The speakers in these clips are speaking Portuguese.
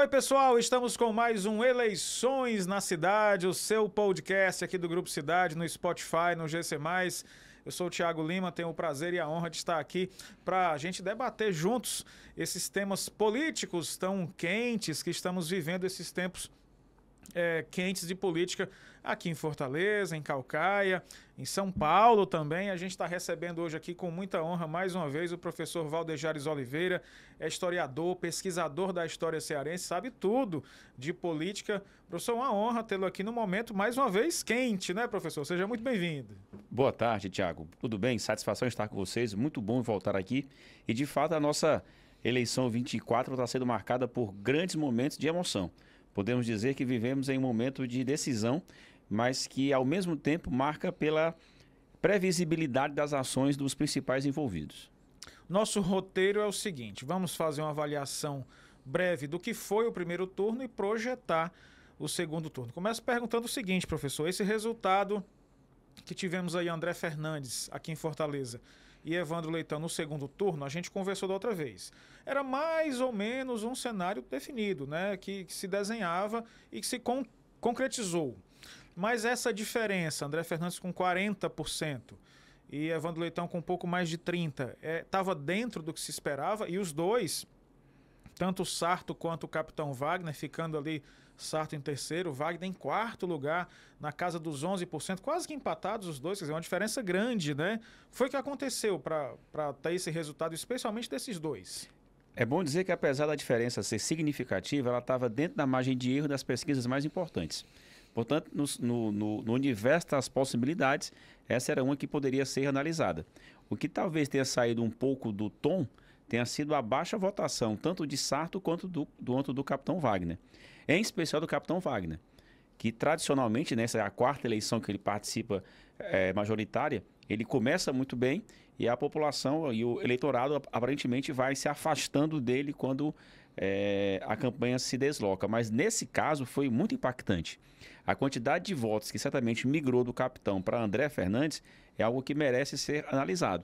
Oi, pessoal, estamos com mais um Eleições na Cidade, o seu podcast aqui do Grupo Cidade, no Spotify, no GC+. Eu sou o Thiago Lima, tenho o prazer e a honra de estar aqui para a gente debater juntos esses temas políticos tão quentes que estamos vivendo, esses tempos quentes de política aqui em Fortaleza, em Caucaia, em São Paulo também. A gente está recebendo hoje aqui com muita honra, mais uma vez, o professor Valdejares Oliveira, é historiador, pesquisador da história cearense, sabe tudo de política. Professor, uma honra tê-lo aqui no momento, mais uma vez, quente, né, professor? Seja muito bem-vindo. Boa tarde, Thiago. Tudo bem? Satisfação estar com vocês. Muito bom voltar aqui. E, de fato, a nossa eleição 24 está sendo marcada por grandes momentos de emoção. Podemos dizer que vivemos em um momento de decisão, mas que, ao mesmo tempo, marca pela previsibilidade das ações dos principais envolvidos. Nosso roteiro é o seguinte: vamos fazer uma avaliação breve do que foi o primeiro turno e projetar o segundo turno. Começo perguntando o seguinte, professor: esse resultado que tivemos aí, André Fernandes, aqui em Fortaleza, e Evandro Leitão no segundo turno, a gente conversou da outra vez. Era mais ou menos um cenário definido, né, que se desenhava e que se concretizou. Mas essa diferença, André Fernandes com 40% e Evandro Leitão com um pouco mais de 30%, estava dentro do que se esperava, e os dois, tanto o Sarto quanto o Capitão Wagner, ficando ali, Sarto em terceiro, Wagner em quarto lugar, na casa dos 11%, quase que empatados os dois, quer dizer, uma diferença grande, né? Foi o que aconteceu para ter esse resultado, especialmente desses dois. É bom dizer que, apesar da diferença ser significativa, ela estava dentro da margem de erro das pesquisas mais importantes. Portanto, no universo das possibilidades, essa era uma que poderia ser analisada. O que talvez tenha saído um pouco do tom tenha sido a baixa votação, tanto de Sarto quanto do Capitão Wagner. Em especial do Capitão Wagner, que tradicionalmente, nessa é a quarta eleição que ele participa majoritária, ele começa muito bem e a população e o eleitorado aparentemente vai se afastando dele quando a campanha se desloca. Mas nesse caso foi muito impactante. A quantidade de votos que certamente migrou do Capitão para André Fernandes é algo que merece ser analisado.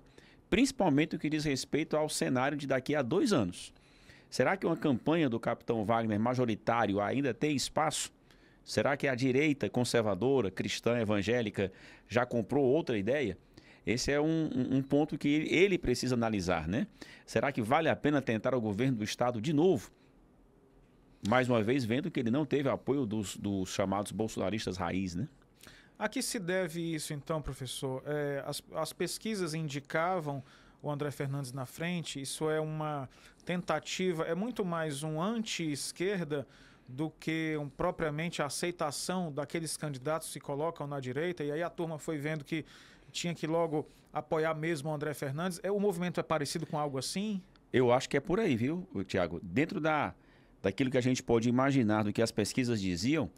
Principalmente o que diz respeito ao cenário de daqui a 2 anos. Será que uma campanha do Capitão Wagner majoritário ainda tem espaço? Será que a direita conservadora, cristã, evangélica já comprou outra ideia? Esse é um ponto que ele precisa analisar, né? Será que vale a pena tentar o governo do Estado de novo? Mais uma vez, vendo que ele não teve apoio dos chamados bolsonaristas raiz, né? A que se deve isso, então, professor? As pesquisas indicavam o André Fernandes na frente. Isso é uma tentativa, é muito mais um anti-esquerda do que propriamente a aceitação daqueles candidatos que se colocam na direita, e aí a turma foi vendo que tinha que logo apoiar mesmo o André Fernandes. O movimento é parecido com algo assim? Eu acho que é por aí, viu, Thiago? Dentro daquilo que a gente pode imaginar do que as pesquisas diziam,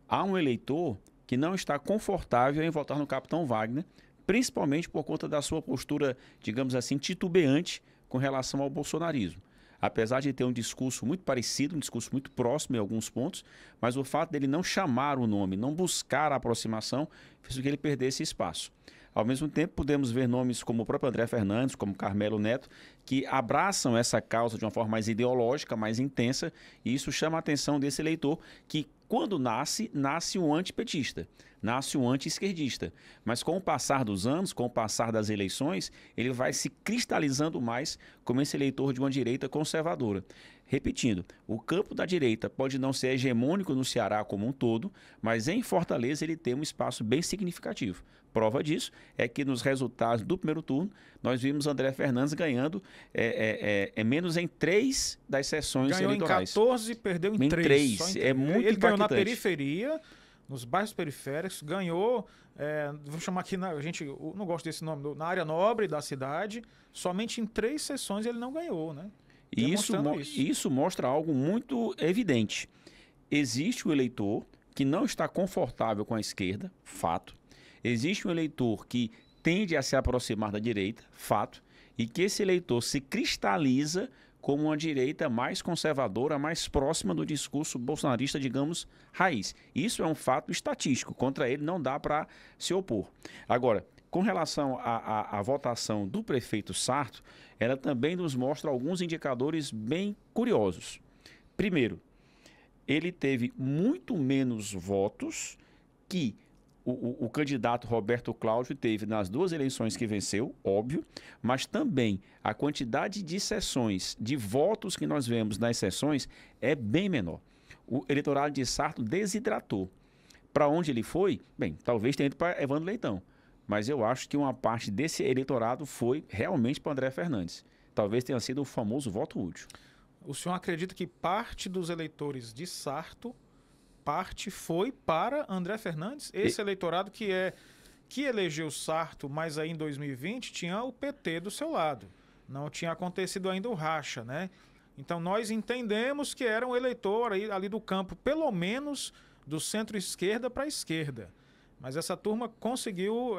há um eleitor que não está confortável em votar no Capitão Wagner, principalmente por conta da sua postura, digamos assim, titubeante com relação ao bolsonarismo. Apesar de ter um discurso muito parecido, um discurso muito próximo em alguns pontos, mas o fato dele não chamar o nome, não buscar a aproximação, fez com que ele perdesse espaço. Ao mesmo tempo, podemos ver nomes como o próprio André Fernandes, como Carmelo Neto, que abraçam essa causa de uma forma mais ideológica, mais intensa, e isso chama a atenção desse eleitor que, quando nasce um antipetista, nasce um anti-esquerdista. Mas com o passar dos anos, com o passar das eleições, ele vai se cristalizando mais como esse eleitor de uma direita conservadora. Repetindo, o campo da direita pode não ser hegemônico no Ceará como um todo, mas em Fortaleza ele tem um espaço bem significativo. Prova disso é que nos resultados do primeiro turno, nós vimos André Fernandes ganhando menos em 3 das sessões eleitorais. Ganhou em 14 e perdeu em 3. É muito impactante. Ele ganhou na periferia, nos bairros periféricos, ganhou, vou chamar aqui, a gente não gosta desse nome, na área nobre da cidade, somente em 3 sessões ele não ganhou, né? Isso mostra algo muito evidente. Existe o eleitor que não está confortável com a esquerda, fato. Existe um eleitor que tende a se aproximar da direita, fato. E que esse eleitor se cristaliza como uma direita mais conservadora, mais próxima do discurso bolsonarista, digamos, raiz. Isso é um fato estatístico. Contra ele não dá para se opor. Agora, com relação à votação do prefeito Sarto, ela também nos mostra alguns indicadores bem curiosos. Primeiro, ele teve muito menos votos que o candidato Roberto Cláudio teve nas 2 eleições que venceu, óbvio, mas também a quantidade de sessões, de votos que nós vemos nas sessões é bem menor. O eleitorado de Sarto desidratou. Para onde ele foi? Bem, talvez tenha ido para Evandro Leitão, mas eu acho que uma parte desse eleitorado foi realmente para André Fernandes. Talvez tenha sido o famoso voto útil. O senhor acredita que parte dos eleitores de Sarto, parte foi para André Fernandes? Esse eleitorado que elegeu Sarto, mas aí em 2020 tinha o PT do seu lado. Não tinha acontecido ainda o racha, né? Então nós entendemos que era um eleitor aí, ali do campo, pelo menos do centro-esquerda para a esquerda. Mas essa turma conseguiu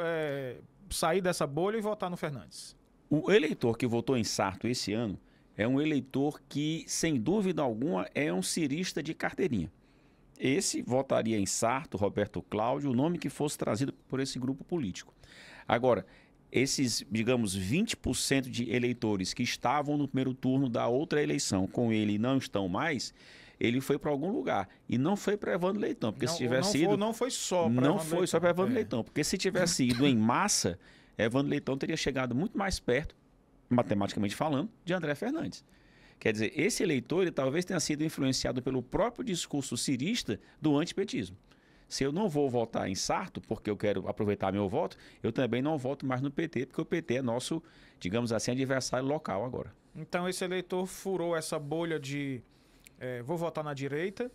sair dessa bolha e votar no Fernandes. O eleitor que votou em Sarto esse ano é um eleitor que, sem dúvida alguma, é um cirista de carteirinha. Esse votaria em Sarto, Roberto Cláudio, o nome que fosse trazido por esse grupo político. Agora, esses, digamos, 20% de eleitores que estavam no primeiro turno da outra eleição com ele e não estão mais, ele foi para algum lugar. E não foi para Evandro Leitão, porque se tivesse ido... Não foi só para Não foi só para Evandro Leitão, porque se tivesse ido em massa, Evandro Leitão teria chegado muito mais perto, matematicamente falando, de André Fernandes. Quer dizer, esse eleitor ele talvez tenha sido influenciado pelo próprio discurso cirista do antipetismo. Se eu não vou votar em Sarto, porque eu quero aproveitar meu voto, eu também não voto mais no PT, porque o PT é nosso, digamos assim, adversário local agora. Então esse eleitor furou essa bolha de vou votar na direita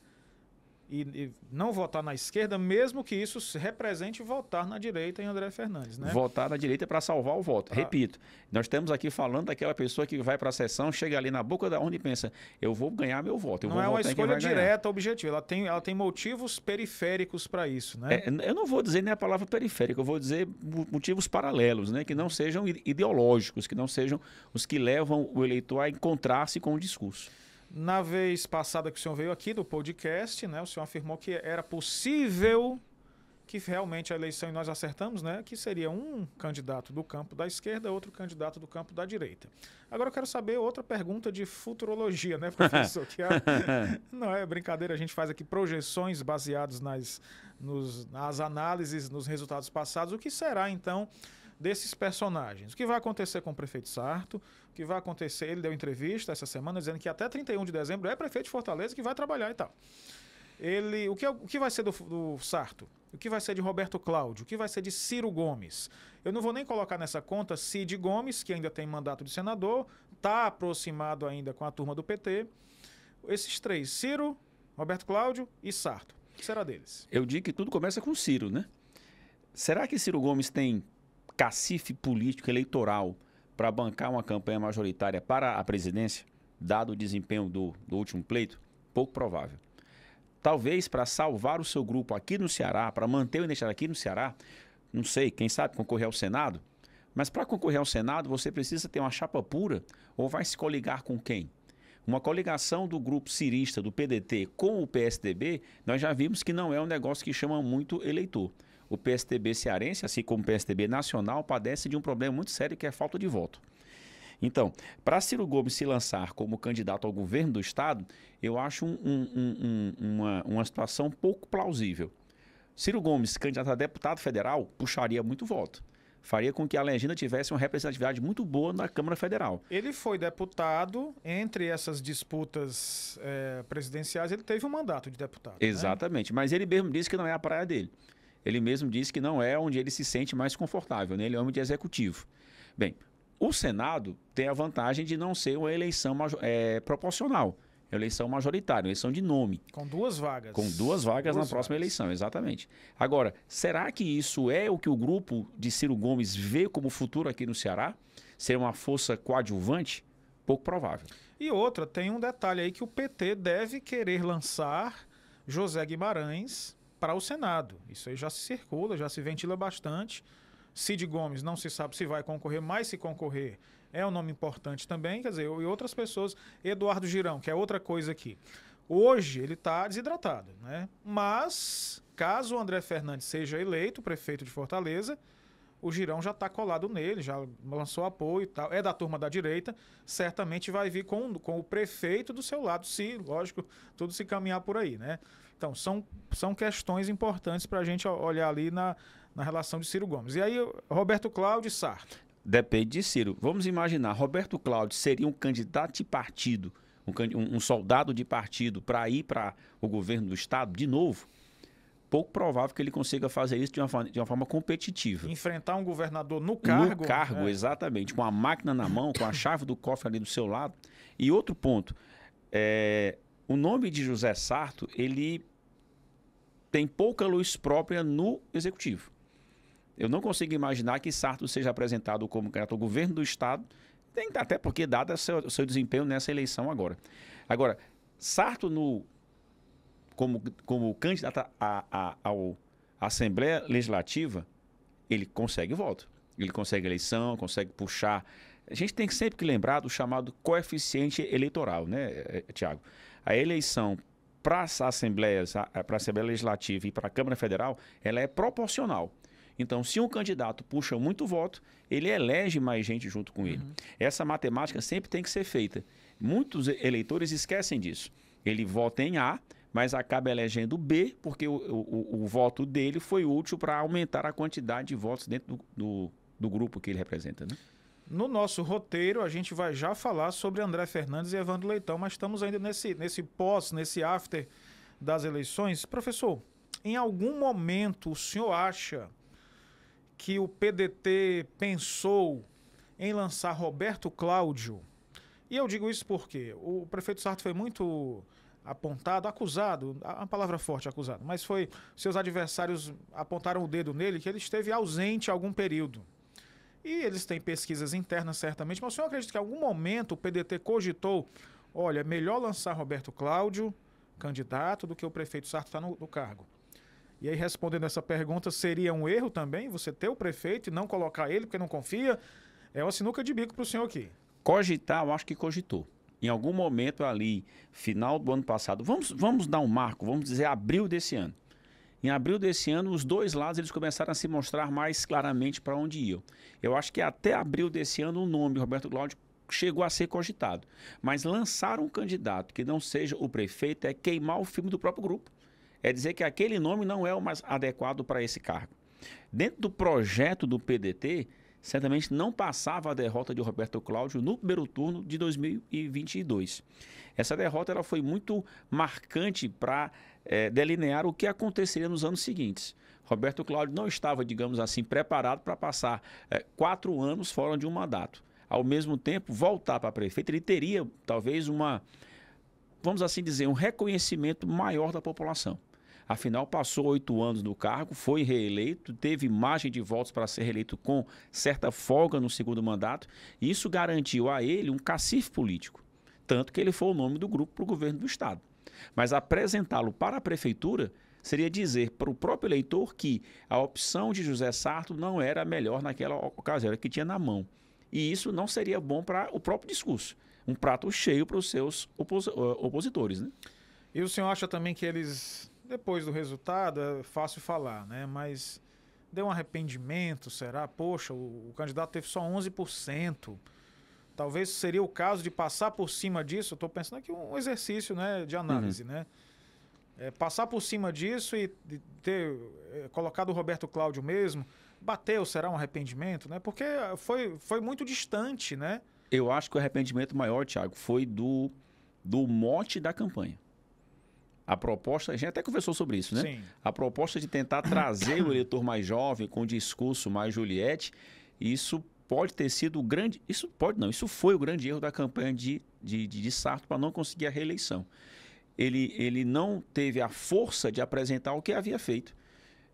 e não votar na esquerda, mesmo que isso represente votar na direita em André Fernandes, né? Votar na direita para salvar o voto. Repito, nós estamos aqui falando daquela pessoa que vai para a sessão, chega ali na boca da urna e pensa, eu vou ganhar meu voto. Não é uma escolha direta, objetiva. Ela tem motivos periféricos para isso, né? Eu não vou dizer nem a palavra periférica, eu vou dizer motivos paralelos, né? Que não sejam ideológicos, que não sejam os que levam o eleitor a encontrar-se com o discurso. Na vez passada que o senhor veio aqui do podcast, né, o senhor afirmou que era possível que realmente a eleição, e nós acertamos, né, que seria um candidato do campo da esquerda, outro candidato do campo da direita. Agora eu quero saber outra pergunta de futurologia, né, professor? Não é brincadeira, a gente faz aqui projeções baseadas nas análises, nos resultados passados. O que será, então, desses personagens? O que vai acontecer com o prefeito Sarto? O que vai acontecer? Ele deu entrevista essa semana dizendo que até 31 de dezembro é prefeito de Fortaleza que vai trabalhar e tal. O que vai ser do Sarto? O que vai ser de Roberto Cláudio? O que vai ser de Ciro Gomes? Eu não vou nem colocar nessa conta Cid Gomes, que ainda tem mandato de senador, está aproximado ainda com a turma do PT. Esses três, Ciro, Roberto Cláudio e Sarto. O que será deles? Eu digo que tudo começa com Ciro, né? Será que Ciro Gomes tem cacife político eleitoral para bancar uma campanha majoritária para a presidência, dado o desempenho do último pleito? Pouco provável. Talvez para salvar o seu grupo aqui no Ceará, para manter o identidade aqui no Ceará, não sei, quem sabe concorrer ao Senado, mas para concorrer ao Senado você precisa ter uma chapa pura ou vai se coligar com quem? Uma coligação do grupo cirista, do PDT, com o PSDB, nós já vimos que não é um negócio que chama muito eleitor. O PSDB cearense, assim como o PSDB nacional, padece de um problema muito sério que é a falta de voto. Então, para Ciro Gomes se lançar como candidato ao governo do Estado, eu acho uma situação pouco plausível. Ciro Gomes, candidato a deputado federal, puxaria muito voto. Faria com que a legenda tivesse uma representatividade muito boa na Câmara Federal. Ele foi deputado, entre essas disputas presidenciais, ele teve um mandato de deputado. Exatamente, né? Mas ele mesmo disse que não é a praia dele. Ele mesmo disse que não é onde ele se sente mais confortável, né? Ele é homem de executivo. Bem, o Senado tem a vantagem de não ser uma eleição proporcional, é uma eleição majoritária, uma eleição de nome. Com 2 vagas. Com 2 vagas na próxima eleição, exatamente. Agora, será que isso é o que o grupo de Ciro Gomes vê como futuro aqui no Ceará? Ser uma força coadjuvante? Pouco provável. E outra, tem um detalhe aí que o PT deve querer lançar José Guimarães para o Senado. Isso aí já se circula, já se ventila bastante. Cid Gomes não se sabe se vai concorrer, mas se concorrer é um nome importante também, quer dizer, e outras pessoas. Eduardo Girão, que é outra coisa aqui. Hoje ele está desidratado, né? Mas, caso o André Fernandes seja eleito prefeito de Fortaleza, o Girão já está colado nele, já lançou apoio e tal, é da turma da direita, certamente vai vir com o prefeito do seu lado, se, lógico, tudo se caminhar por aí, né? Então, são questões importantes para a gente olhar ali na relação de Ciro Gomes. E aí, Roberto Cláudio e Sarto. Depende de Ciro. Vamos imaginar, Roberto Cláudio seria um candidato de partido, um soldado de partido para ir para o governo do estado de novo? Pouco provável que ele consiga fazer isso de uma forma competitiva. Enfrentar um governador no cargo. No cargo, exatamente. Com a máquina na mão, com a chave do cofre ali do seu lado. E outro ponto, o nome de José Sarto, ele tem pouca luz própria no executivo. Eu não consigo imaginar que Sarto seja apresentado como candidato ao governo do estado, até porque dado o seu desempenho nessa eleição agora. Agora, Sarto como candidato à Assembleia Legislativa, ele consegue voto. Ele consegue eleição, consegue puxar. A gente tem sempre que lembrar do chamado coeficiente eleitoral, né, Tiago? A eleição para a Assembleia Legislativa e para a Câmara Federal, ela é proporcional. Então, se um candidato puxa muito voto, ele elege mais gente junto com ele. Essa matemática sempre tem que ser feita. Muitos eleitores esquecem disso. Ele vota em A, mas acaba elegendo B, porque o voto dele foi útil para aumentar a quantidade de votos dentro do grupo que ele representa, né? No nosso roteiro, a gente vai já falar sobre André Fernandes e Evandro Leitão, mas estamos ainda nesse after das eleições. Professor, em algum momento o senhor acha que o PDT pensou em lançar Roberto Cláudio? E eu digo isso porque o prefeito Sarto foi muito apontado, acusado, a palavra forte, acusado, mas seus adversários apontaram o dedo nele que ele esteve ausente algum período. E eles têm pesquisas internas, certamente, mas o senhor acredita que em algum momento o PDT cogitou, olha, melhor lançar Roberto Cláudio, candidato, do que o prefeito Sarto estar no cargo? E aí, respondendo essa pergunta, seria um erro também você ter o prefeito e não colocar ele, porque não confia? É uma sinuca de bico para o senhor aqui. Cogitar, eu acho que cogitou. Em algum momento ali, final do ano passado, vamos dar um marco, vamos dizer abril desse ano. Em abril desse ano, os dois lados eles começaram a se mostrar mais claramente para onde iam. Eu acho que até abril desse ano o nome Roberto Cláudio chegou a ser cogitado. Mas lançar um candidato que não seja o prefeito é queimar o filme do próprio grupo. É dizer que aquele nome não é o mais adequado para esse cargo. Dentro do projeto do PDT, certamente não passava a derrota de Roberto Cláudio no primeiro turno de 2022. Essa derrota ela foi muito marcante para delinear o que aconteceria nos anos seguintes. Roberto Cláudio não estava, digamos assim, preparado para passar 4 anos fora de um mandato. Ao mesmo tempo, voltar para prefeito, ele teria talvez vamos assim dizer, um reconhecimento maior da população. Afinal, passou 8 anos no cargo, foi reeleito, teve margem de votos para ser reeleito com certa folga no segundo mandato, e isso garantiu a ele um cacife político, tanto que ele foi o nome do grupo para o governo do estado. Mas apresentá-lo para a prefeitura seria dizer para o próprio eleitor que a opção de José Sarto não era a melhor naquela ocasião, era que tinha na mão. E isso não seria bom para o próprio discurso, um prato cheio para os seus opositores, né? E o senhor acha também que eles, depois do resultado, é fácil falar, né? Mas deu um arrependimento, será? Poxa, o candidato teve só 11%. Talvez seria o caso de passar por cima disso. Eu estou pensando aqui um exercício, né, de análise, né? Passar por cima disso e ter colocado o Roberto Cláudio mesmo, bateu, será um arrependimento, né? Porque foi muito distante, né? Eu acho que o arrependimento maior, Thiago, foi do mote da campanha. A proposta, a gente até conversou sobre isso, né? Sim. A proposta de tentar trazer o eleitor mais jovem, com um discurso mais Juliette, isso pode ter sido o grande... Isso foi o grande erro da campanha de Sarto para não conseguir a reeleição. Ele não teve a força de apresentar o que havia feito,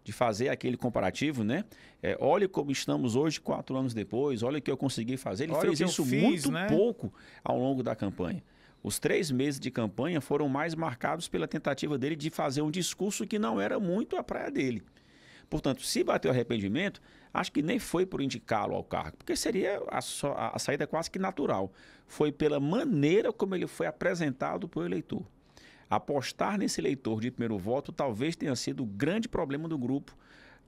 de fazer aquele comparativo, né? Olha como estamos hoje, 4 anos depois, olha o que eu consegui fazer. Ele fez isso muito pouco ao longo da campanha. Os 3 meses de campanha foram mais marcados pela tentativa dele de fazer um discurso que não era muito a praia dele. Portanto, se bateu arrependimento, acho que nem foi por indicá-lo ao cargo, porque seria a saída quase que natural. Foi pela maneira como ele foi apresentado para o eleitor. Apostar nesse eleitor de primeiro voto talvez tenha sido o grande problema do grupo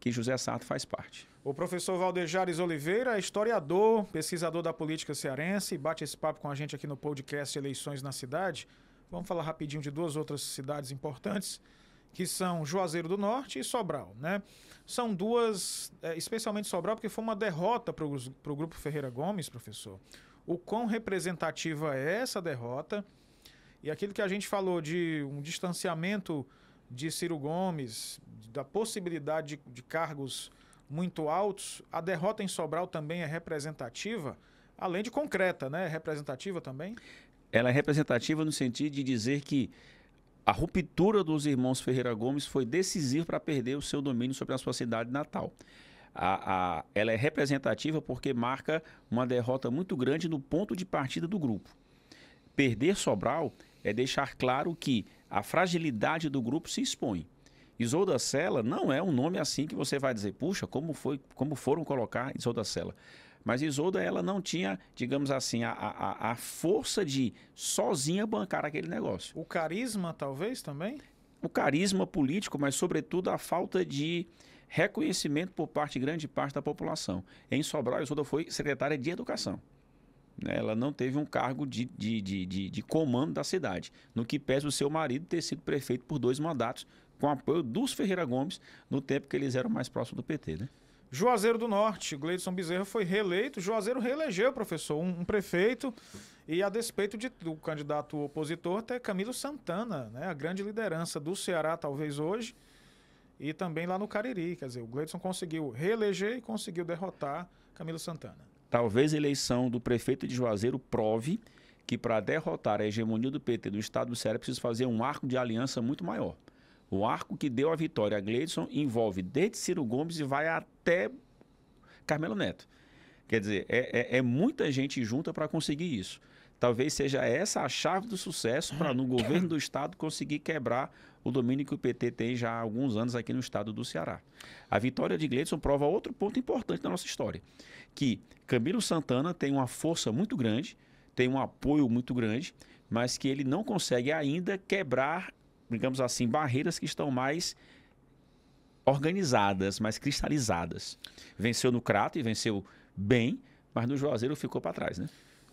que José Sarto faz parte. O professor Valdejares Oliveira é historiador, pesquisador da política cearense, bate esse papo com a gente aqui no podcast Eleições na Cidade. Vamos falar rapidinho de duas outras cidades importantes, que são Juazeiro do Norte e Sobral, né? São duas, especialmente Sobral, porque foi uma derrota para o Grupo Ferreira Gomes, professor. O quão representativa é essa derrota? E aquilo que a gente falou de um distanciamento de Ciro Gomes, da possibilidade de cargos muito altos, a derrota em Sobral também é representativa, além de concreta, né? É representativa também? Ela é representativa no sentido de dizer que a ruptura dos irmãos Ferreira Gomes foi decisiva para perder o seu domínio sobre a sua cidade natal. Ela é representativa porque marca uma derrota muito grande no ponto de partida do grupo. Perder Sobral é deixar claro que a fragilidade do grupo se expõe. Isolda Sela não é um nome assim que você vai dizer, puxa, como foram colocar Isolda Sela. Mas Isolda, ela não tinha, digamos assim, a força de sozinha bancar aquele negócio. O carisma, talvez, também? O carisma político, mas, sobretudo, a falta de reconhecimento por grande parte da população. Em Sobral, Isolda foi secretária de Educação. Ela não teve um cargo de comando da cidade, no que pese o seu marido ter sido prefeito por 2 mandatos, com apoio dos Ferreira Gomes, no tempo que eles eram mais próximos do PT, né? Juazeiro do Norte, Gleidson Bezerra foi reeleito, Juazeiro reelegeu, professor, um prefeito, e a despeito do candidato opositor ter Camilo Santana, né, a grande liderança do Ceará, talvez hoje, e também lá no Cariri. Quer dizer, o Gleidson conseguiu reeleger e conseguiu derrotar Camilo Santana. Talvez a eleição do prefeito de Juazeiro prove que para derrotar a hegemonia do PT no estado do Ceará é preciso fazer um arco de aliança muito maior. O arco que deu a vitória a Gleidson envolve desde Ciro Gomes e vai até Carmelo Neto. Quer dizer, é muita gente junta para conseguir isso. Talvez seja essa a chave do sucesso para, no governo do estado, conseguir quebrar o domínio que o PT tem já há alguns anos aqui no estado do Ceará. A vitória de Gleidson prova outro ponto importante da nossa história, que Camilo Santana tem uma força muito grande, tem um apoio muito grande, mas que ele não consegue ainda quebrar, digamos assim, barreiras que estão mais organizadas, mais cristalizadas. Venceu no Crato e venceu bem, mas no Juazeiro ficou para trás, né?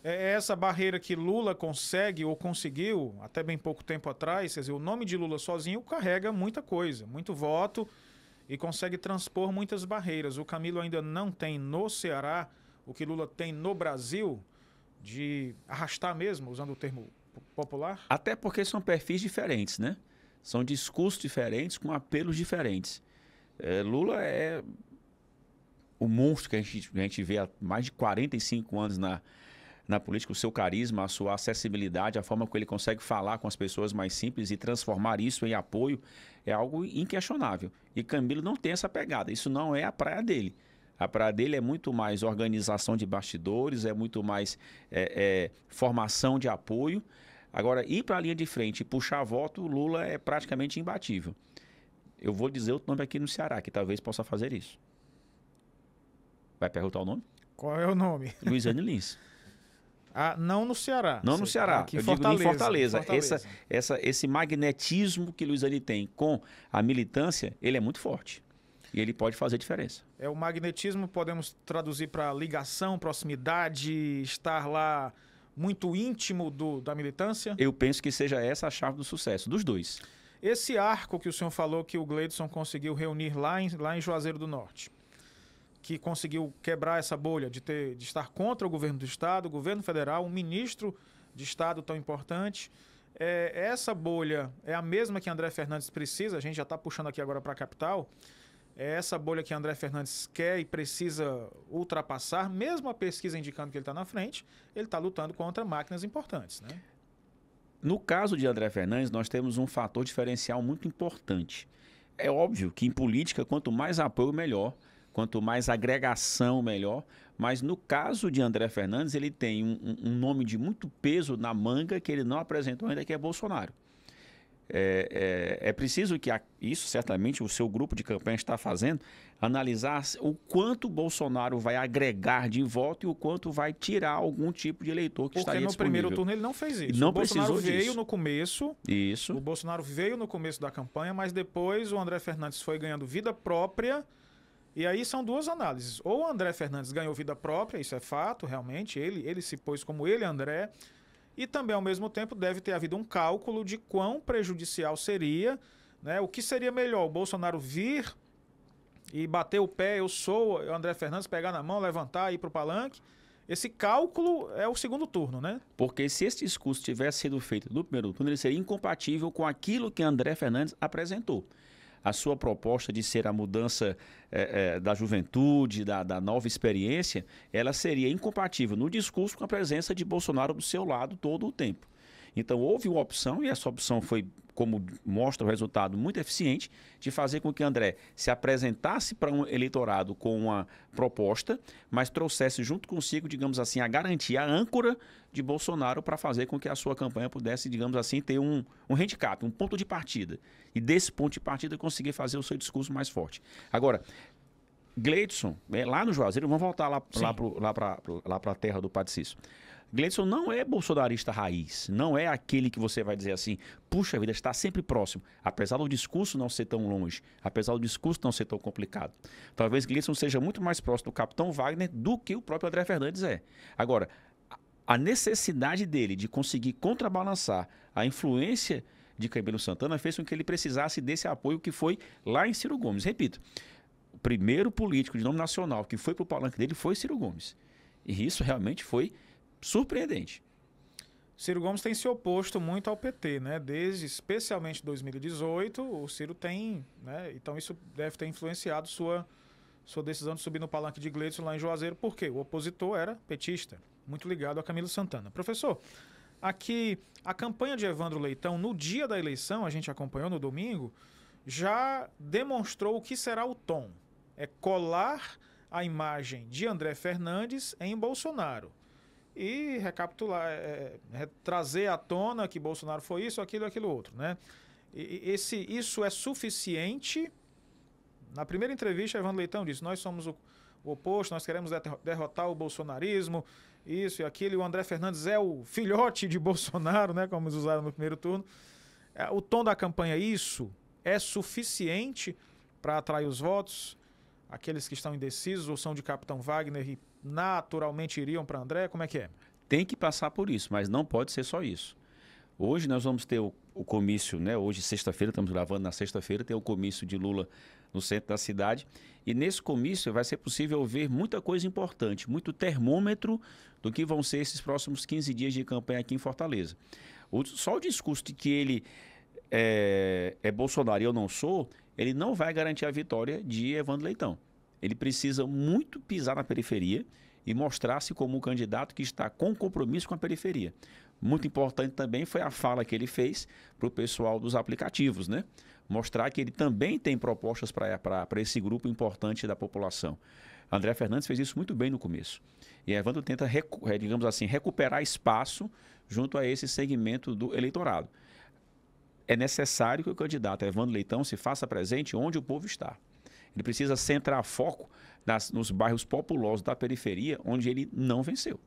É essa barreira que Lula consegue ou conseguiu até bem pouco tempo atrás, quer dizer, o nome de Lula sozinho carrega muita coisa, muito voto e consegue transpor muitas barreiras. O Camilo ainda não tem no Ceará o que Lula tem no Brasil, de arrastar mesmo, usando o termo popular? Até porque são perfis diferentes, né? São discursos diferentes, com apelos diferentes. Lula é o monstro que a gente vê há mais de 45 anos na política, o seu carisma, a sua acessibilidade, a forma como ele consegue falar com as pessoas mais simples e transformar isso em apoio, é algo inquestionável. E Camilo não tem essa pegada, isso não é a praia dele. A praia dele é muito mais organização de bastidores, é muito mais formação de apoio. Agora, ir para a linha de frente e puxar voto, Lula é praticamente imbatível. Eu vou dizer outro nome aqui no Ceará, que talvez possa fazer isso. Vai perguntar o nome? Qual é o nome? Luiziane Lins. Ah, não no Ceará. Não no Ceará, aqui eu Fortaleza, digo em Fortaleza. Fortaleza. Esse magnetismo que Luiziane tem com a militância, ele é muito forte. E ele pode fazer diferença. O magnetismo podemos traduzir para ligação, proximidade, estar lá muito íntimo da militância? Eu penso que seja essa a chave do sucesso, dos dois. Esse arco que o senhor falou que o Gleidson conseguiu reunir lá em Juazeiro do Norte, que conseguiu quebrar essa bolha de estar contra o governo do estado, o governo federal, um ministro de estado tão importante. Essa bolha é a mesma que André Fernandes precisa, a gente já está puxando aqui agora para a capital, é essa bolha que André Fernandes quer e precisa ultrapassar, mesmo a pesquisa indicando que ele está na frente, ele está lutando contra máquinas importantes, né? No caso de André Fernandes, nós temos um fator diferencial muito importante. É óbvio que em política, quanto mais apoio, melhor. Quanto mais agregação, melhor. Mas no caso de André Fernandes, ele tem um nome de muito peso na manga que ele não apresentou ainda, que é Bolsonaro. É preciso que, isso certamente o seu grupo de campanha está fazendo, analisar o quanto Bolsonaro vai agregar de voto e o quanto vai tirar algum tipo de eleitor que estaria disponível. Porque no primeiro turno ele não fez isso. Não o Bolsonaro precisou veio disso. no começo. Isso. O Bolsonaro veio no começo da campanha, mas depois o André Fernandes foi ganhando vida própria E aí são duas análises. Ou o André Fernandes ganhou vida própria, isso é fato, realmente, ele se pôs como ele, André, e também, ao mesmo tempo, deve ter havido um cálculo de quão prejudicial seria, né? O que seria melhor, o Bolsonaro vir e bater o pé, eu sou o André Fernandes, pegar na mão, levantar e ir para o palanque. Esse cálculo é o segundo turno, né? Porque se esse discurso tivesse sido feito no primeiro turno, ele seria incompatível com aquilo que André Fernandes apresentou. A sua proposta de ser a mudança da juventude, da nova experiência, ela seria incompatível no discurso com a presença de Bolsonaro do seu lado todo o tempo. Então, houve uma opção, e essa opção foi, como mostra o resultado, muito eficiente, de fazer com que André se apresentasse para um eleitorado com uma proposta, mas trouxesse junto consigo, digamos assim, a garantia, a âncora de Bolsonaro para fazer com que a sua campanha pudesse, digamos assim, ter um handicap, um ponto de partida. E desse ponto de partida conseguir fazer o seu discurso mais forte. Agora, Gleidson, lá no Juazeiro, vamos voltar lá para a terra do Patricício. Gleidson não é bolsonarista raiz, não é aquele que você vai dizer assim, puxa vida, está sempre próximo, apesar do discurso não ser tão longe, apesar do discurso não ser tão complicado. Talvez Gleidson seja muito mais próximo do capitão Wagner do que o próprio André Fernandes é. Agora, a necessidade dele de conseguir contrabalançar a influência de Camilo Santana fez com que ele precisasse desse apoio que foi lá em Ciro Gomes. Repito, o primeiro político de nome nacional que foi para o palanque dele foi Ciro Gomes. E isso realmente foi surpreendente. Ciro Gomes tem se oposto muito ao PT, né? Desde especialmente 2018, o Ciro tem, né? Então isso deve ter influenciado sua decisão de subir no palanque de Gleidson lá em Juazeiro, porque o opositor era petista, muito ligado a Camilo Santana. Professor, aqui a campanha de Evandro Leitão, no dia da eleição, a gente acompanhou no domingo, já demonstrou o que será o tom. É colar a imagem de André Fernandes em Bolsonaro. E recapitular, trazer à tona que Bolsonaro foi isso, aquilo, aquilo outro, né? Isso é suficiente? Na primeira entrevista, Evandro Leitão disse, nós somos o oposto, nós queremos derrotar o bolsonarismo, isso e aquilo, e o André Fernandes é o filhote de Bolsonaro, né? Como eles usaram no primeiro turno. O tom da campanha, isso é suficiente para atrair os votos? Aqueles que estão indecisos ou são de capitão Wagner e naturalmente iriam para André? Como é que é? Tem que passar por isso, mas não pode ser só isso. Hoje nós vamos ter o comício, né? Hoje, sexta-feira, estamos gravando na sexta-feira, tem o comício de Lula no centro da cidade. E nesse comício vai ser possível ver muita coisa importante, muito termômetro do que vão ser esses próximos 15 dias de campanha aqui em Fortaleza. Só o discurso de que ele é Bolsonaro e eu não sou, ele não vai garantir a vitória de Evandro Leitão. Ele precisa muito pisar na periferia e mostrar-se como um candidato que está com compromisso com a periferia. Muito importante também foi a fala que ele fez para o pessoal dos aplicativos, né? Mostrar que ele também tem propostas para esse grupo importante da população. André Fernandes fez isso muito bem no começo. E Evandro tenta, digamos assim, recuperar espaço junto a esse segmento do eleitorado. É necessário que o candidato Evandro Leitão se faça presente onde o povo está. Ele precisa centrar foco nos bairros populosos da periferia, onde ele não venceu.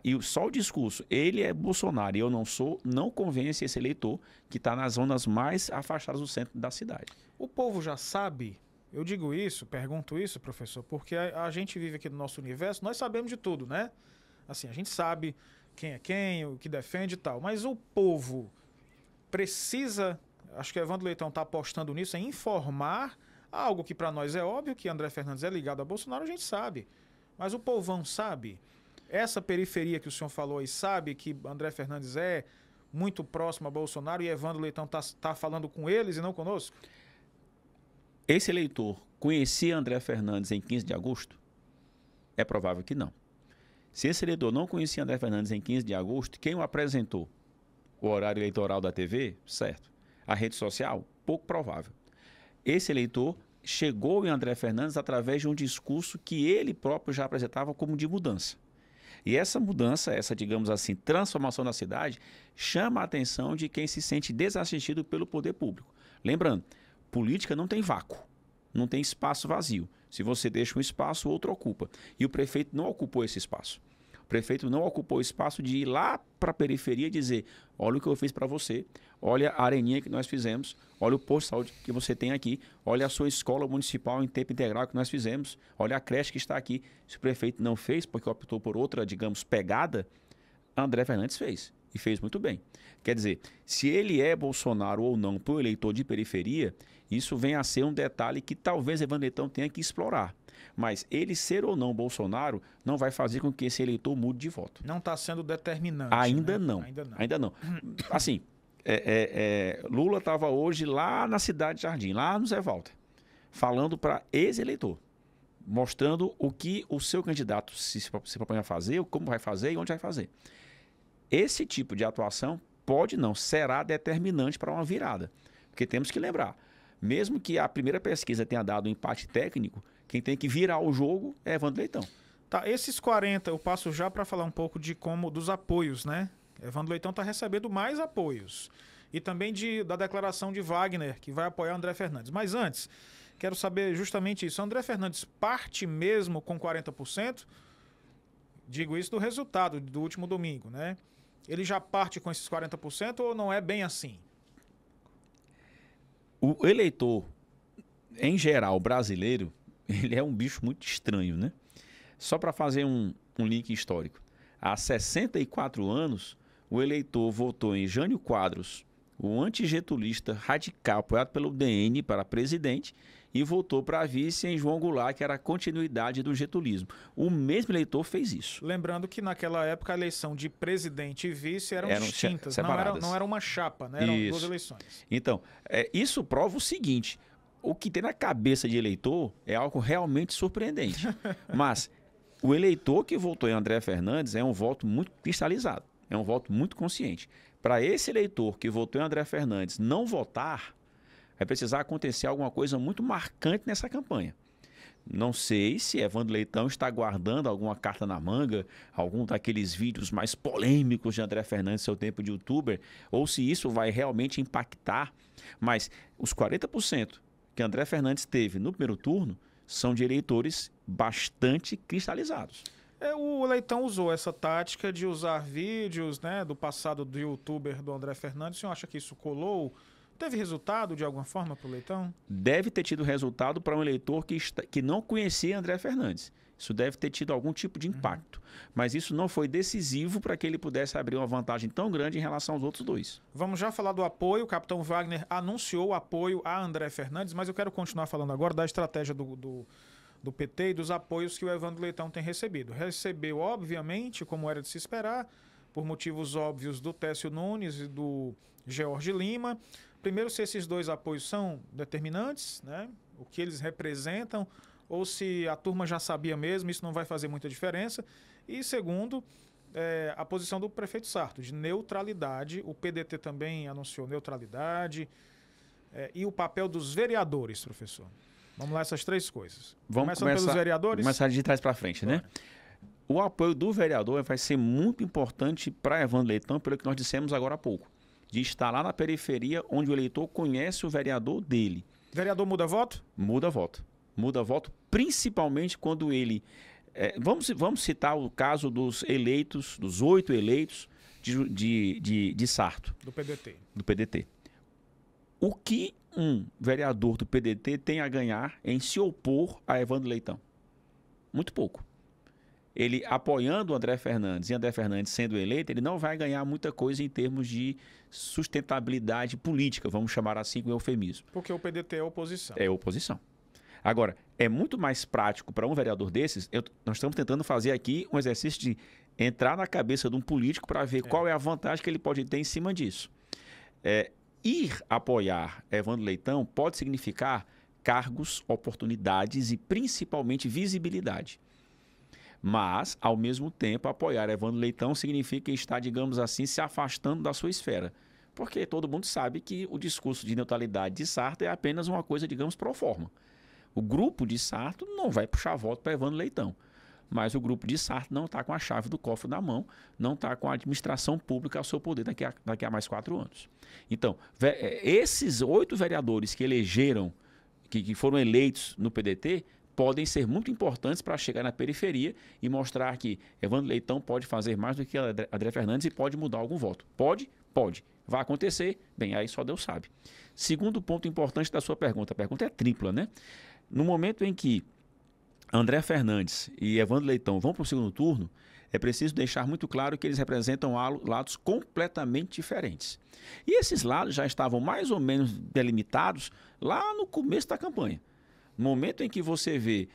E só o discurso, ele é Bolsonaro e eu não sou, não convence esse eleitor que está nas zonas mais afastadas do centro da cidade. O povo já sabe, eu digo isso, pergunto isso, professor, porque a gente vive aqui no nosso universo, nós sabemos de tudo, né? Assim, a gente sabe quem é quem, o que defende e tal, mas o povo precisa, acho que o Evandro Leitão está apostando nisso, em informar algo que para nós é óbvio, que André Fernandes é ligado a Bolsonaro, a gente sabe. Mas o povão sabe? Essa periferia que o senhor falou aí sabe que André Fernandes é muito próximo a Bolsonaro e Evandro Leitão tá falando com eles e não conosco? Esse eleitor conhecia André Fernandes em 15 de agosto? É provável que não. Se esse eleitor não conhecia André Fernandes em 15 de agosto, quem o apresentou? O horário eleitoral da TV? Certo. A rede social? Pouco provável. Esse eleitor chegou em André Fernandes através de um discurso que ele próprio já apresentava como de mudança. E essa mudança, essa, digamos assim, transformação da cidade, chama a atenção de quem se sente desassistido pelo poder público. Lembrando, política não tem vácuo, não tem espaço vazio. Se você deixa um espaço, o outro ocupa. E o prefeito não ocupou esse espaço. O prefeito não ocupou o espaço de ir lá para a periferia e dizer, olha o que eu fiz para você, olha a areninha que nós fizemos, olha o posto de saúde que você tem aqui, olha a sua escola municipal em tempo integral que nós fizemos, olha a creche que está aqui. Se o prefeito não fez, porque optou por outra, digamos, pegada, André Fernandes fez. E fez muito bem. Quer dizer, se ele é Bolsonaro ou não para o eleitor de periferia, isso vem a ser um detalhe que talvez Evandro Leitão tenha que explorar. Mas ele ser ou não Bolsonaro não vai fazer com que esse eleitor mude de voto. Não está sendo determinante. Ainda né? não. Ainda não. Assim, Lula estava hoje lá na cidade de Jardim, lá no Zé Walter, falando para ex-eleitor, mostrando o que o seu candidato se propõe a fazer, como vai fazer e onde vai fazer. Esse tipo de atuação pode não, será determinante para uma virada. Porque temos que lembrar, mesmo que a primeira pesquisa tenha dado um empate técnico, quem tem que virar o jogo é Evandro Leitão. Tá, esses 40, eu passo já para falar um pouco dos apoios, né? Evandro Leitão está recebendo mais apoios. E também da declaração de Wagner, que vai apoiar André Fernandes. Mas antes, quero saber justamente isso. André Fernandes parte mesmo com 40%? Digo isso do resultado do último domingo, né? Ele já parte com esses 40% ou não é bem assim? O eleitor, em geral, brasileiro, ele é um bicho muito estranho, né? Só para fazer um link histórico. Há 64 anos, o eleitor votou em Jânio Quadros, o antigetulista radical apoiado pelo DN para presidente, e votou para vice em João Goulart, que era a continuidade do getulismo. O mesmo eleitor fez isso. Lembrando que naquela época a eleição de presidente e vice eram distintas, não era uma chapa, né? Eram duas eleições. Então, isso prova o seguinte, o que tem na cabeça de eleitor é algo realmente surpreendente. Mas o eleitor que votou em André Fernandes é um voto muito cristalizado, é um voto muito consciente. Para esse eleitor que votou em André Fernandes não votar, vai precisar acontecer alguma coisa muito marcante nessa campanha. Não sei se Evandro Leitão está guardando alguma carta na manga, algum daqueles vídeos mais polêmicos de André Fernandes no seu tempo de youtuber, ou se isso vai realmente impactar. Mas os 40% que André Fernandes teve no primeiro turno são de eleitores bastante cristalizados. O Leitão usou essa tática de usar vídeos, né, do passado do youtuber do André Fernandes. O senhor acha que isso colou? Teve resultado de alguma forma para o Leitão? Deve ter tido resultado para um eleitor que não conhecia André Fernandes. Isso deve ter tido algum tipo de impacto. Mas isso não foi decisivo para que ele pudesse abrir uma vantagem tão grande em relação aos outros dois. Vamos já falar do apoio. O capitão Wagner anunciou o apoio a André Fernandes, mas eu quero continuar falando agora da estratégia do PT e dos apoios que o Evandro Leitão tem recebido. Recebeu, obviamente, como era de se esperar, por motivos óbvios do Técio Nunes e do George Lima. Primeiro, se esses dois apoios são determinantes, né? O que eles representam, ou se a turma já sabia mesmo, isso não vai fazer muita diferença. E segundo, a posição do prefeito Sarto, de neutralidade. O PDT também anunciou neutralidade. E o papel dos vereadores, professor. Vamos lá, essas três coisas. Começando pelos vereadores? Começar de trás para frente, né? O apoio do vereador vai ser muito importante para Evandro Leitão, pelo que nós dissemos agora há pouco. De estar lá na periferia, onde o eleitor conhece o vereador dele. Vereador muda voto? Muda voto. Muda voto, principalmente quando ele... Vamos citar o caso dos eleitos, dos 8 eleitos de Sarto. Do PDT. Do PDT. O que um vereador do PDT tem a ganhar em se opor a Evandro Leitão? Muito pouco. Ele apoiando o André Fernandes e André Fernandes sendo eleito, ele não vai ganhar muita coisa em termos de sustentabilidade política, vamos chamar assim com eufemismo. Porque o PDT é oposição. É oposição. Agora, é muito mais prático para um vereador desses, nós estamos tentando fazer aqui um exercício de entrar na cabeça de um político para ver qual é a vantagem que ele pode ter em cima disso. Ir apoiar Evandro Leitão pode significar cargos, oportunidades e principalmente visibilidade. Mas, ao mesmo tempo, apoiar Evandro Leitão significa estar, digamos assim, se afastando da sua esfera. Porque todo mundo sabe que o discurso de neutralidade de Sarto é apenas uma coisa, digamos, pro forma. O grupo de Sarto não vai puxar voto para Evandro Leitão. Mas o grupo de Sarto não está com a chave do cofre na mão, não está com a administração pública ao seu poder daqui a mais 4 anos. Então, esses 8 vereadores que elegeram, que foram eleitos no PDT, podem ser muito importantes para chegar na periferia e mostrar que Evandro Leitão pode fazer mais do que André Fernandes e pode mudar algum voto. Pode? Pode. Vai acontecer? Bem, aí só Deus sabe. Segundo ponto importante da sua pergunta, a pergunta é tripla, né? No momento em que André Fernandes e Evandro Leitão vão para o segundo turno, é preciso deixar muito claro que eles representam lados completamente diferentes. E esses lados já estavam mais ou menos delimitados lá no começo da campanha. No momento em que você vê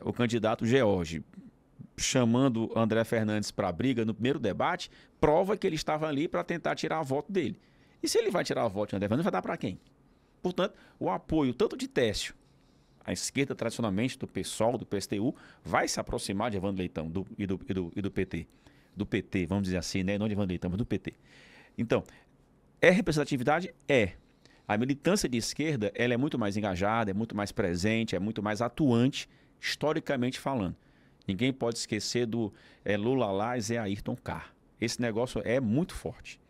o candidato George chamando André Fernandes para a briga no primeiro debate, prova que ele estava ali para tentar tirar a voto dele. E se ele vai tirar a voto de André Fernandes, vai dar para quem? Portanto, o apoio tanto de Técio, a esquerda tradicionalmente do PSOL, do PSTU, vai se aproximar de Evandro Leitão e do PT. Do PT, vamos dizer assim, né? Não de Evandro Leitão, mas do PT. Então, é representatividade? É. A militância de esquerda, ela é muito mais engajada, é muito mais presente, é muito mais atuante, historicamente falando. Ninguém pode esquecer do Lula lá e Zé Ayrton cá. Esse negócio é muito forte.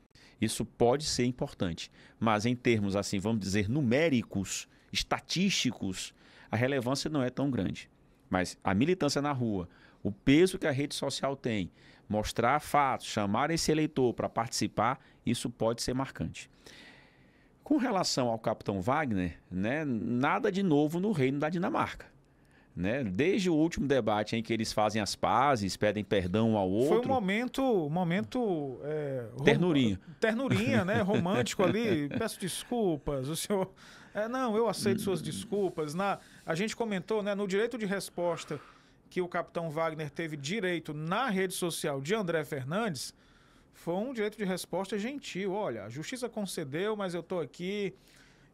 Isso pode ser importante. Mas em termos, assim, vamos dizer, numéricos, estatísticos, a relevância não é tão grande. Mas a militância na rua, o peso que a rede social tem, mostrar fatos, chamar esse eleitor para participar, isso pode ser marcante. Com relação ao capitão Wagner, né, nada de novo no reino da Dinamarca. Né? Desde o último debate em que eles fazem as pazes, pedem perdão um ao outro. Foi um momento ternurinha. Ternurinha, né? Romântico ali. Peço desculpas. O senhor... não, eu aceito suas desculpas. A gente comentou, né, no direito de resposta que o capitão Wagner teve direito na rede social de André Fernandes, foi um direito de resposta gentil. Olha, a justiça concedeu, mas eu estou aqui.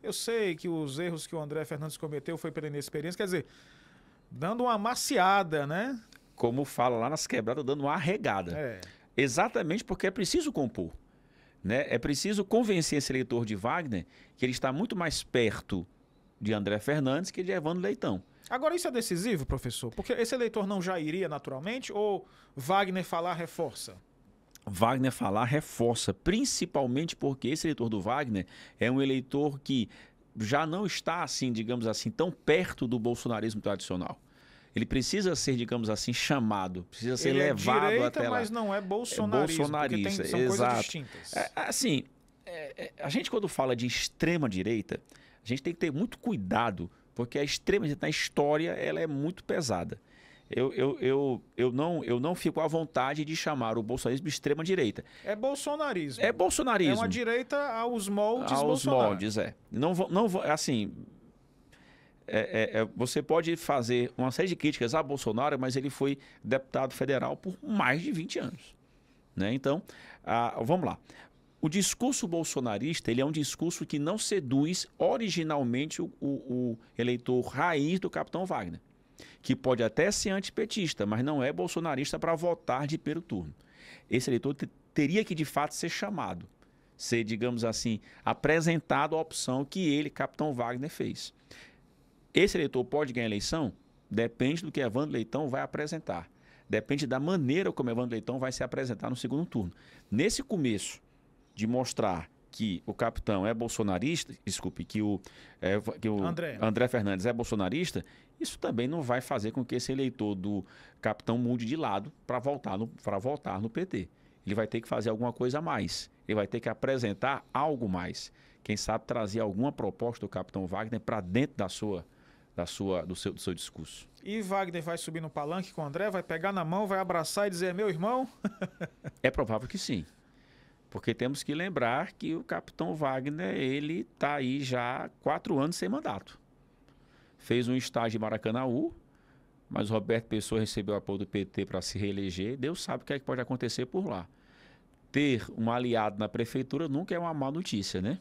Eu sei que os erros que o André Fernandes cometeu foi pela inexperiência. Quer dizer, dando uma amaciada, né? Como fala lá nas quebradas, dando uma arregada. Exatamente porque é preciso compor. Né? É preciso convencer esse eleitor de Wagner que ele está muito mais perto de André Fernandes que de Evandro Leitão. Agora, isso é decisivo, professor? Porque esse eleitor não já iria naturalmente ou Wagner falar reforça? Wagner falar reforça, principalmente porque esse eleitor do Wagner é um eleitor que já não está, assim, digamos assim, tão perto do bolsonarismo tradicional. Ele precisa ser, digamos assim, chamado, precisa ser levado direita, até lá. Mas não é bolsonarista, bolsonarista, são coisas distintas. A gente quando fala de extrema direita, a gente tem que ter muito cuidado, porque a extrema direita na história ela é muito pesada. Eu não fico à vontade de chamar o bolsonarismo de extrema direita. É bolsonarismo. É bolsonarismo. É uma direita aos moldes aos Bolsonaro. moldes, assim, você pode fazer uma série de críticas a Bolsonaro, mas ele foi deputado federal por mais de 20 anos. Né? Então, vamos lá. O discurso bolsonarista ele é um discurso que não seduz originalmente o eleitor raiz do capitão Wagner, que pode até ser antipetista, mas não é bolsonarista para votar de primeiro turno. Esse eleitor teria que, de fato, ser chamado, ser, digamos assim, apresentado a opção que ele, capitão Wagner, fez. Esse eleitor pode ganhar a eleição? Depende do que Evandro Leitão vai apresentar. Depende da maneira como Evandro Leitão vai se apresentar no segundo turno. Nesse começo de mostrar que o capitão é bolsonarista, que o André Fernandes é bolsonarista, isso também não vai fazer com que esse eleitor do capitão mude de lado para votar no PT. Ele vai ter que fazer alguma coisa a mais. Ele vai ter que apresentar algo mais. Quem sabe trazer alguma proposta do capitão Wagner para dentro do seu discurso. E Wagner vai subir no palanque com o André, vai pegar na mão, vai abraçar e dizer, meu irmão? É provável que sim. Porque temos que lembrar que o capitão Wagner, ele está aí já há 4 anos sem mandato. Fez um estágio em Maracanaú, mas o Roberto Pessoa recebeu apoio do PT para se reeleger. Deus sabe o que é que pode acontecer por lá. Ter um aliado na prefeitura nunca é uma má notícia, né?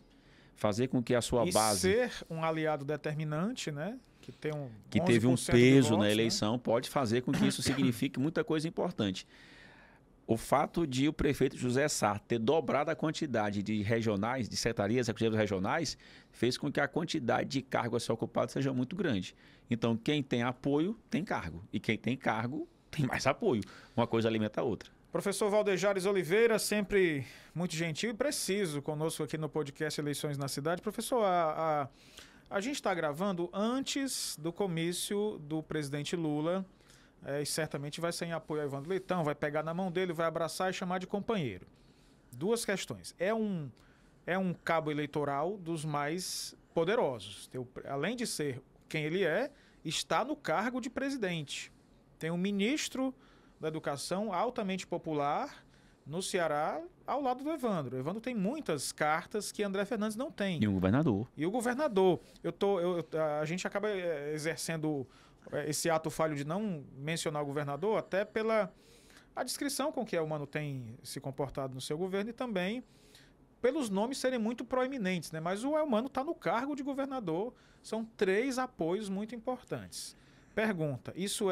Fazer com que a sua base... ser um aliado determinante, né? Que teve um peso na eleição, né? Pode fazer com que isso signifique muita coisa importante. O fato de o prefeito José Sarto ter dobrado a quantidade de regionais, de secretarias executivas regionais, fez com que a quantidade de cargos a ser ocupado seja muito grande. Então, quem tem apoio, tem cargo. E quem tem cargo, tem mais apoio. Uma coisa alimenta a outra. Professor Valdejares Oliveira, sempre muito gentil e preciso conosco aqui no podcast Eleições na Cidade. Professor, A gente está gravando antes do comício do presidente Lula, e certamente vai ser em apoio ao Evandro Leitão, vai pegar na mão dele, vai abraçar e chamar de companheiro. Duas questões. É um cabo eleitoral dos mais poderosos. Além de ser quem ele é, está no cargo de presidente. Tem um ministro da Educação altamente popular no Ceará, ao lado do Evandro. O Evandro tem muitas cartas que André Fernandes não tem. E o governador. E o governador. A gente acaba exercendo esse ato falho de não mencionar o governador, até pela a descrição com que o Mano tem se comportado no seu governo e também pelos nomes serem muito proeminentes, né? Mas o Elmano está no cargo de governador. São 3 apoios muito importantes. Pergunta, isso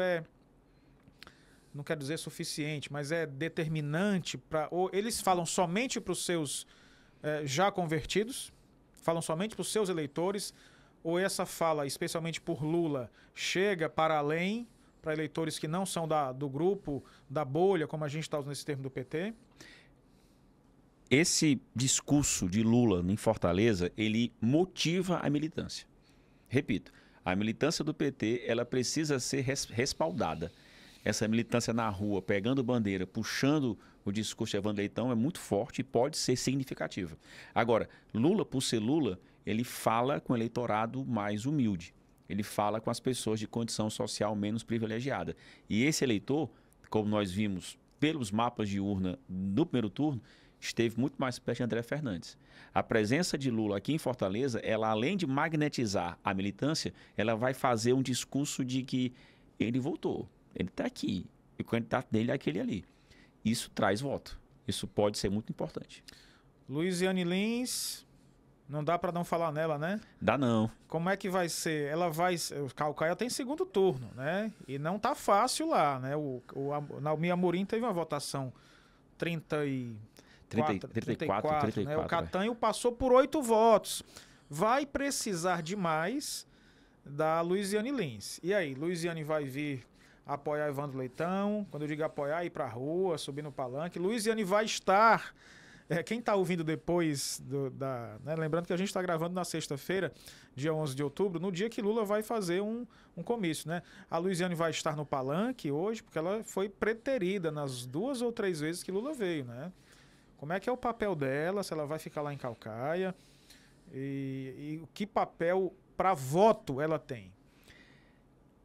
não quero dizer suficiente, mas é determinante para... Ou eles falam somente para os seus já convertidos? Falam somente para os seus eleitores? Ou essa fala, especialmente por Lula, chega para além, para eleitores que não são do grupo, da bolha, como a gente está usando esse termo do PT? Esse discurso de Lula em Fortaleza, ele motiva a militância. Repito, a militância do PT, ela precisa ser respaldada. Essa militância na rua, pegando bandeira, puxando o discurso de Evandro Leitão é muito forte e pode ser significativa. Agora, Lula, por ser Lula, ele fala com o eleitorado mais humilde. Ele fala com as pessoas de condição social menos privilegiada. E esse eleitor, como nós vimos pelos mapas de urna no primeiro turno, esteve muito mais perto de André Fernandes. A presença de Lula aqui em Fortaleza, ela além de magnetizar a militância, ela vai fazer um discurso de que ele voltou, ele está aqui, e o candidato dele é aquele ali. Isso traz voto. Isso pode ser muito importante. Luiziane Lins, não dá para não falar nela, né? Dá não. Como é que vai ser? Ela vai... O Caucaia tem segundo turno, né? E não tá fácil lá, né? Naomi Amorim teve uma votação 34, né? O Catanho passou por 8 votos. Vai precisar demais da Luiziane Lins. E aí, Luiziane vai vir apoiar Evandro Leitão? Quando eu digo apoiar, ir pra rua, subir no palanque. Luiziane vai estar... quem está ouvindo depois, né? Lembrando que a gente está gravando na sexta-feira, dia 11 de outubro, no dia que Lula vai fazer um comício, né? A Luiziane vai estar no palanque hoje, porque ela foi preterida nas 2 ou 3 vezes que Lula veio, né? Como é que é o papel dela, se ela vai ficar lá em Caucaia e que papel para voto ela tem?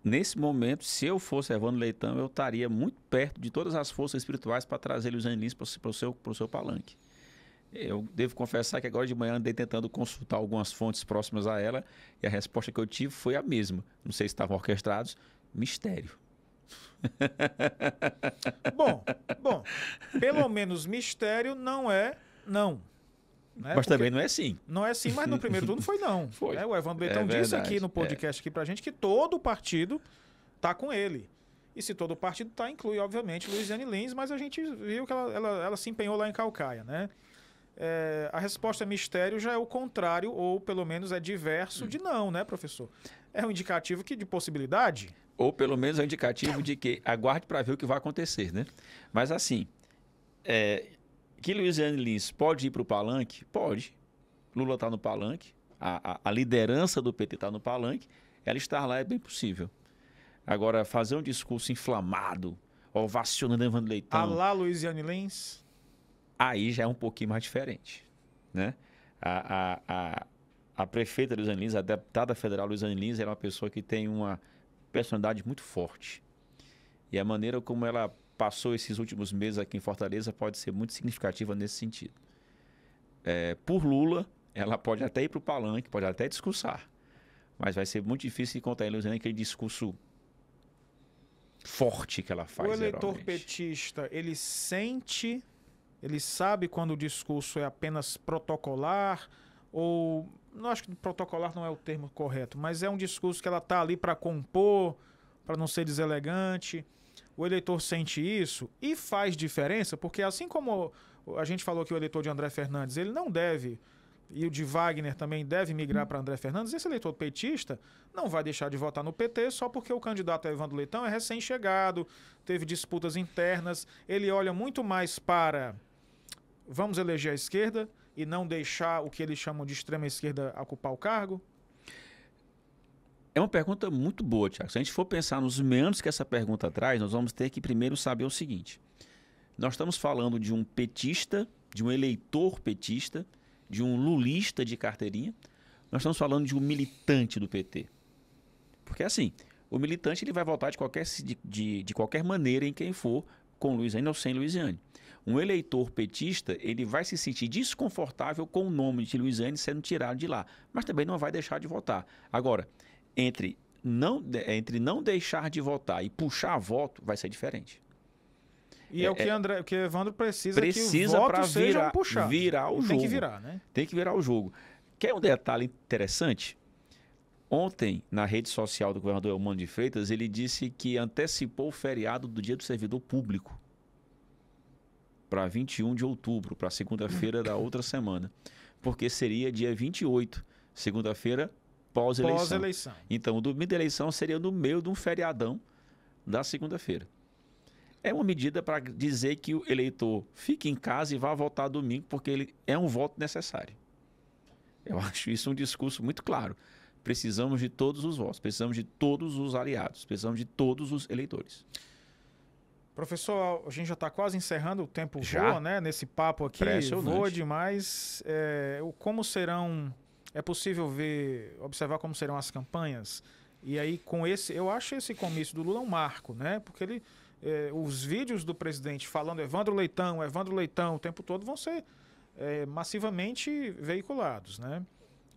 Nesse momento, se eu fosse Evandro Leitão, eu estaria muito perto de todas as forças espirituais para trazer Luiziane Lins para o seu palanque. Eu devo confessar que agora de manhã andei tentando consultar algumas fontes próximas a ela e a resposta que eu tive foi a mesma. Não sei se estavam orquestrados. Mistério. Bom, pelo menos mistério não é não. Né? Mas também não é sim. Não é sim, mas no primeiro turno foi não. Foi. O Evandro Leitão disse aqui no podcast aqui pra gente que todo partido tá com ele. E se todo partido tá, inclui, obviamente, Luiziane Lins, mas a gente viu que ela se empenhou lá em Caucaia, né? A resposta mistério já é o contrário, ou pelo menos é diverso de não, né, professor? É um indicativo de possibilidade? Ou pelo menos é um indicativo de que aguarde para ver o que vai acontecer, né? Mas assim, que Luiziane Lins pode ir para o palanque? Pode. Lula está no palanque, a liderança do PT está no palanque, ela estar lá é bem possível. Agora, fazer um discurso inflamado, ovacionando Evandro Leitão... Alá Luiziane Lins... Aí já é um pouquinho mais diferente, né? A prefeita Luiziane Lins, a deputada federal Luiziane Lins, ela é uma pessoa que tem uma personalidade muito forte. E a maneira como ela passou esses últimos meses aqui em Fortaleza pode ser muito significativa nesse sentido. Por Lula, ela pode até ir para o palanque, pode até discursar, mas vai ser muito difícil encontrar em Luiziane aquele discurso forte que ela faz. O eleitor petista, ele sente... Ele sabe quando o discurso é apenas protocolar ou... Não acho que protocolar não é o termo correto, mas é um discurso que ela está ali para compor, para não ser deselegante. O eleitor sente isso e faz diferença, porque assim como a gente falou que o eleitor de André Fernandes, ele não deve, e o de Wagner também deve migrar para André Fernandes, esse eleitor petista não vai deixar de votar no PT só porque o candidato Evandro Leitão é recém-chegado, teve disputas internas, ele olha muito mais para... Vamos eleger a esquerda e não deixar o que eles chamam de extrema esquerda ocupar o cargo? É uma pergunta muito boa, Tiago. Se a gente for pensar nos meandros que essa pergunta traz, nós vamos ter que primeiro saber o seguinte. Nós estamos falando de um petista, de um eleitor petista, de um lulista de carteirinha. Nós estamos falando de um militante do PT. Porque assim, o militante ele vai votar de qualquer maneira em quem for, com Luiziane ou sem Luiziane. Um eleitor petista, ele vai se sentir desconfortável com o nome de Luiziane sendo tirado de lá, mas também não vai deixar de votar. Agora, entre não deixar de votar e puxar voto, vai ser diferente. E o que Evandro precisa que o voto seja puxado. Virar o jogo. Tem que virar, né? Tem que virar o jogo. Quer um detalhe interessante? Ontem, na rede social do governador Eumano de Freitas, ele disse que antecipou o feriado do Dia do Servidor Público para 21 de outubro, para segunda-feira da outra semana, porque seria dia 28, segunda-feira pós-eleição. Então, o domingo da eleição seria no meio de um feriadão da segunda-feira. É uma medida para dizer que o eleitor fique em casa e vá votar domingo, porque ele é um voto necessário. Eu acho isso um discurso muito claro. Precisamos de todos os votos, precisamos de todos os aliados, precisamos de todos os eleitores. Professor, a gente já está quase encerrando, o tempo voa, né? Nesse papo aqui, voa demais. Como serão... É possível observar como serão as campanhas? E aí, eu acho esse comício do Lula um marco, né? Porque os vídeos do presidente falando Evandro Leitão, o tempo todo vão ser massivamente veiculados, né?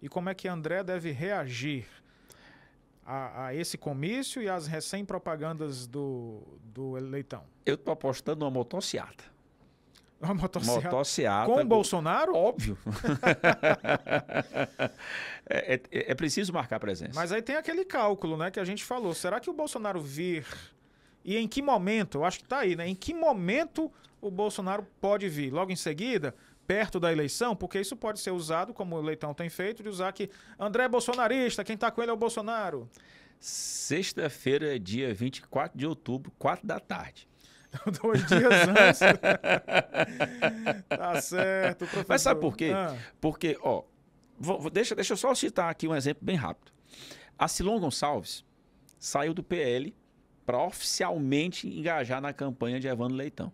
E como é que André deve reagir a esse comício e às recém-propagandas do Leitão? Eu estou apostando numa motociata. Uma motociata? Motociata. Com o Bolsonaro? Óbvio. É preciso marcar presença. Mas aí tem aquele cálculo, né, que a gente falou. Será que o Bolsonaro vir... E em que momento? Eu acho que está aí, né? Em que momento o Bolsonaro pode vir? Logo em seguida, perto da eleição? Porque isso pode ser usado, como o Leitão tem feito, de usar que André é bolsonarista, quem está com ele é o Bolsonaro. Sexta-feira, dia 24 de outubro, 4 da tarde. 2 dias antes. Tá certo, professor. Mas sabe por quê? Porque, deixa eu só citar aqui um exemplo bem rápido. A Silon Gonçalves saiu do PL para oficialmente engajar na campanha de Evandro Leitão.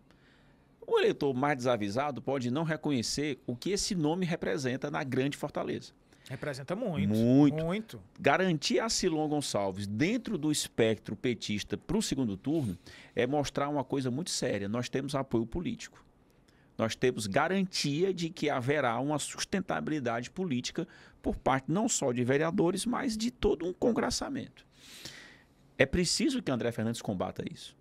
O eleitor mais desavisado pode não reconhecer o que esse nome representa na grande Fortaleza. Representa muito. Muito. Garantir a Silon Gonçalves dentro do espectro petista para o segundo turno é mostrar uma coisa muito séria. Nós temos apoio político. Nós temos garantia de que haverá uma sustentabilidade política por parte não só de vereadores, mas de todo um congraçamento. É preciso que André Fernandes combata isso.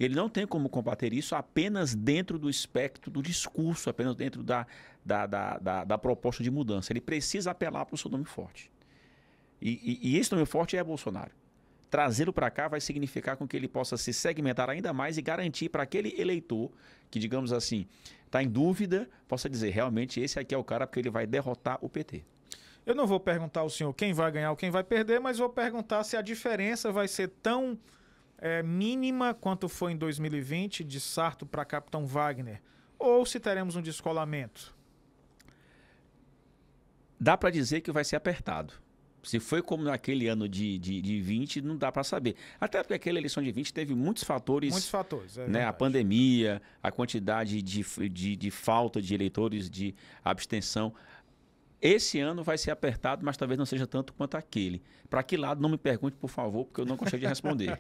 Ele não tem como combater isso apenas dentro do espectro do discurso, apenas dentro da proposta de mudança. Ele precisa apelar para o seu nome forte. E esse nome forte é Bolsonaro. Trazê-lo para cá vai significar com que ele possa se segmentar ainda mais e garantir para aquele eleitor que, digamos assim, está em dúvida, possa dizer, realmente esse aqui é o cara porque ele vai derrotar o PT. Eu não vou perguntar ao senhor quem vai ganhar ou quem vai perder, mas vou perguntar se a diferença vai ser tão mínima quanto foi em 2020, de Sarto para Capitão Wagner, ou se teremos um descolamento. Dá para dizer que vai ser apertado. Se foi como naquele ano de 20, não dá para saber. Até porque aquela eleição de 20 teve muitos fatores. Muitos fatores, né? A pandemia, a quantidade de falta de eleitores, de abstenção. Esse ano vai ser apertado, mas talvez não seja tanto quanto aquele. Para que lado, não me pergunte, por favor, porque eu não gostaria de responder.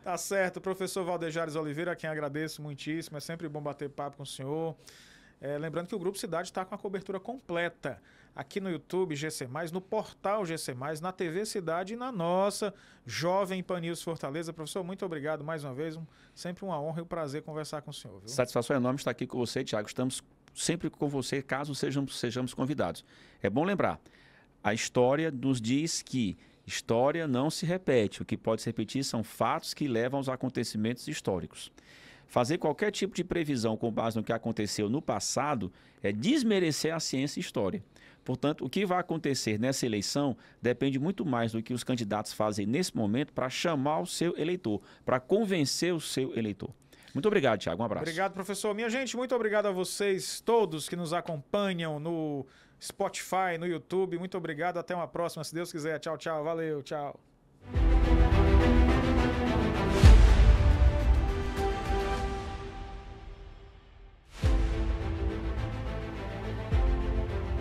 Tá certo. Professor Valdejares Oliveira, a quem agradeço muitíssimo. É sempre bom bater papo com o senhor. Lembrando que o Grupo Cidade está com a cobertura completa aqui no YouTube GC+, no portal GC+, na TV Cidade e na nossa Jovem Pan News Fortaleza. Professor, muito obrigado mais uma vez. Sempre uma honra e um prazer conversar com o senhor. Viu? Satisfação enorme estar aqui com você, Tiago. Estamos sempre com você, caso sejamos convidados. É bom lembrar, a história nos diz que história não se repete. O que pode se repetir são fatos que levam aos acontecimentos históricos. Fazer qualquer tipo de previsão com base no que aconteceu no passado é desmerecer a ciência e a história. Portanto, o que vai acontecer nessa eleição depende muito mais do que os candidatos fazem nesse momento para chamar o seu eleitor, para convencer o seu eleitor. Muito obrigado, Tiago. Um abraço. Obrigado, professor. Minha gente, muito obrigado a vocês todos que nos acompanham no Spotify, no YouTube. Muito obrigado. Até uma próxima, se Deus quiser. Tchau, tchau. Valeu, tchau. Obrigado.